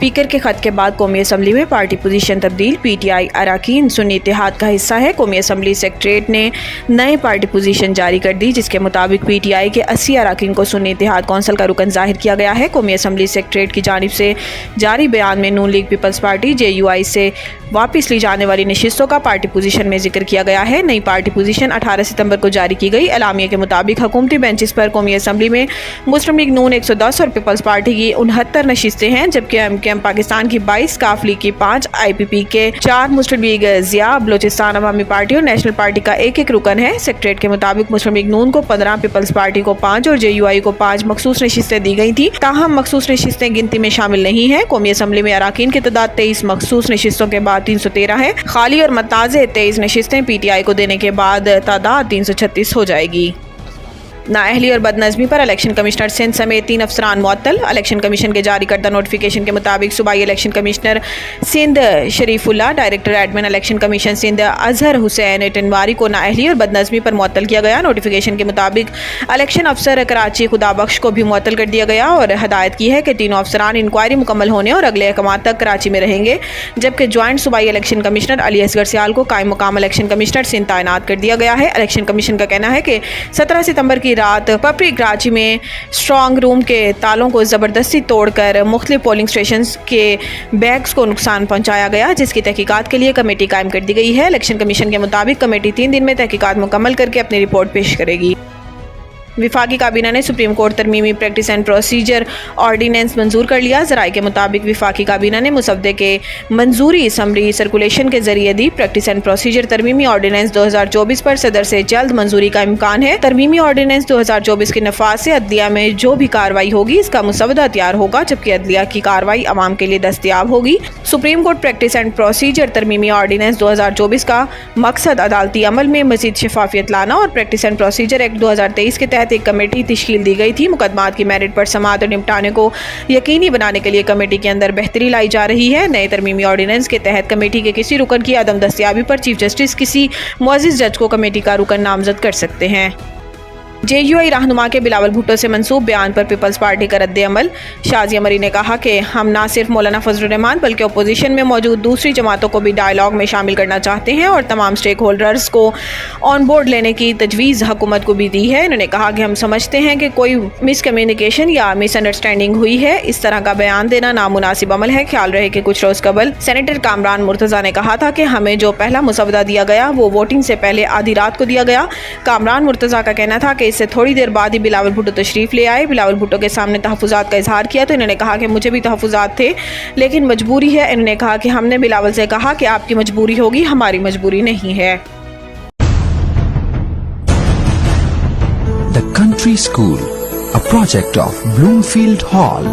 Speaker के खत के बाद कौमी असम्बली में पार्टी पोजीशन तब्दील। पीटीआई अरकान सुन्नी इत्तेहाद का हिस्सा है। कौमी असम्बली सेक्रेटरीट ने नए पार्टी पोजीशन जारी कर दी, जिसके मुताबिक पीटीआई के 80 अरकान को सुन्नी इत्तेहाद कौंसिल का रुकन जाहिर किया गया है। कौमी असम्बली सेक्रेटरीट की जानिब से जारी बयान में नून लीग पीपल्स पार्टी JUI से वापस ली जाने वाली नशिस्तों का पार्टी पोजीशन में जिक्र किया गया है। नई पार्टी पोजीशन 18 सितंबर को जारी की गई। एलामिया के मुताबिक हुकूमती बेंचेस पर कौमी असम्बली में मुस्लिम लीग नून 110 और पीपल्स पार्टी की 69 नशिस्तें हैं, जबकि MKM पाकिस्तान की 22, काफ लीग की 5, IPP के 4, मुस्लिम लीग ज़िया, बलोचिस्तान अवामी पार्टी और नेशनल पार्टी का 1-1 रुकन है। सेक्रेटरीट के मुताबिक मुस्लिम लीग नून को 15, पीपल्स पार्टी को 5 और JUI को 5 मखसूस नशिस्तें दी गई थी। ताहम मखसूस नशिस्तें गिनती में शामिल नहीं है। कौमी असम्बली में अरकान की तादाद 23 मखसूस नशिस्तों के बाद 313 है। खाली और मतनाज़े 23 नशिस्तें PTI को देने के बाद तादाद 336 हो जाएगी। नाअहली और बदनज़मी पर इलेक्शन कमिश्नर सिंध समेत 3 अफसरान मुअत्तल। इलेक्शन कमीशन के जारी करदा नोटिफिकेशन के मुताबिक सूबाई election commissioner Sindh Sharifullah, director admin election commission Sindh Azhar Hussain Tinwari को नाअहली और बदनज़मी पर मुअत्तल किया गया। नोटिफिकेशन के मुताबिक इलेक्शन अफसर कराची खुदाबख्श को भी मुअत्तल कर दिया गया और हदायत की है कि तीनों अफसरान इंक्वायरी मुकम्मल होने और अगले अहकाम तक कराची में रहेंगे, जबकि ज्वाइंट सूबाई इलेक्शन कमिश्नर अली असगर सियाल को कायम मुकाम इलेक्शन कमिश्नर सिंध तैनात कर दिया गया है। इलेक्शन कमीशन का कहना है कि 17 सितंबर की रात पपरी कराची में स्ट्रॉन्ग रूम के तालों को ज़बरदस्ती तोड़कर मुख्तलिफ पोलिंग स्टेशन के बैग्स को नुकसान पहुंचाया गया, जिसकी तहकीकात के लिए कमेटी कायम कर दी गई है। इलेक्शन कमीशन के मुताबिक कमेटी 3 दिन में तहकीकात मुकम्मल करके अपनी रिपोर्ट पेश करेगी। विफाकी काबीना ने सुप्रीम कोर्ट तरमीमी प्रैक्टिस एंड प्रोसीजर ऑर्डीनेंस मंजूर कर लिया। ज़राए के मुताबिक विफाकी काबीना ने मुसवदे के मंजूरी असम्बली सर्कुलेशन के जरिए दी। प्रैक्टिस एंड प्रोसीजर तरमीमी ऑर्डीनेंस 2024 पर सदर से जल्द मंजूरी का इम्कान है। तरमीमी ऑर्डीनेंस 2024 के नफाज से अदलिया में जो भी कार्रवाई होगी इसका मुसवदा तैयार होगा, जबकि अदलिया की कार्रवाई अवाम के लिए दस्तयाब होगी। Supreme court practice and procedure तरमीमी ऑर्डीनेंस 2024 का मकसद अदालती अमल में मजीद शफाफियत लाना और प्रैक्टिस एंड प्रोसीजर एक्ट 2023 के तहत एक कमेटी तश्कील दी गई थी। मुकदमात की मेरिट पर समाअत और निपटाने को यकीनी बनाने के लिए कमेटी के अंदर बेहतरी लाई जा रही है। नए तरमीमी ऑर्डिनेंस के तहत कमेटी के किसी रुकन की अदम दस्तयाबी पर चीफ जस्टिस किसी मुअज़्ज़िज़ जज को कमेटी का रुकन नामजद कर सकते हैं। JUI रहनुमा के बिलावल भुट्टो से मंसूब बयान पर पीपल्स पार्टी का रद्द अमल। शाजिया मरी ने कहा कि हम न सिर्फ मौलाना फजलुर रहमान बल्कि अपोजिशन में मौजूद दूसरी जमातों को भी डायलॉग में शामिल करना चाहते हैं और तमाम स्टेक होल्डर्स को ऑन बोर्ड लेने की तजवीज़ हुकूमत को भी दी है। इन्होंने कहा कि हम समझते हैं कि कोई मिसकम्युनिकेशन या मिसअंडरस्टैंडिंग हुई है। इस तरह का बयान देना नामुनासिब अमल है। ख्याल रहे कि कुछ रोज़ कबल सेनेटर कामरान मुर्तज़ा ने कहा था कि हमें जो पहला मुसवदा दिया गया वो वोटिंग से पहले आधी रात को दिया गया। कामरान मुर्तज़ा का कहना था कि इससे थोड़ी देर बाद ही बिलावल भुट्टो तशरीफ ले आए। बिलावल भुट्टो के सामने तहफ़्फ़ुज़ात का इजहार किया तो इन्होंने कहा कि मुझे भी तहफ़्फ़ुज़ात थे लेकिन मजबूरी है। इन्होंने कहा कि हमने बिलावल से कहा कि आपकी मजबूरी होगी, हमारी मजबूरी नहीं है। The Country School, a project of Bloomfield Hall,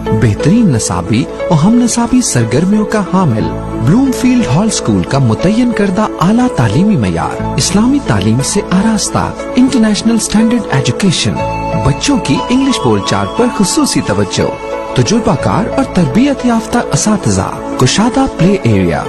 बेहतरीन नसाबी और हम नसाबी सरगर्मियों का हामिल ब्लूमफील्ड हॉल स्कूल का मुतय्यन करदा आला तालीमी मयार, इस्लामी तालीम से आरास्ता, इंटरनेशनल स्टैंडर्ड एजुकेशन, बच्चों की इंग्लिश बोलचाल पर खुसूसी तवज्जो, तजुर्बाकार और तरबियत याफ्ता असातिज़ा, कुशादा प्ले एरिया,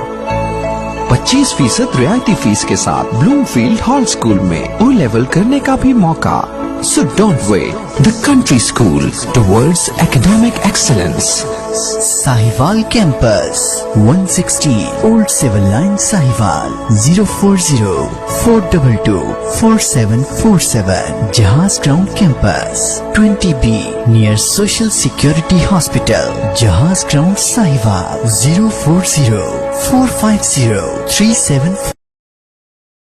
25% रियायती फीस के साथ ब्लूमफील्ड हॉल स्कूल में ओ लेवल करने का भी मौका। So don't wait. The Country School towards academic excellence. Sahiwal Campus, 160 Old Civil Line, Sahiwal, 040-422-4747. Jahaz Ground Campus, 20B, near Social Security Hospital, Jahaz Ground, Sahiwal, 040-450-37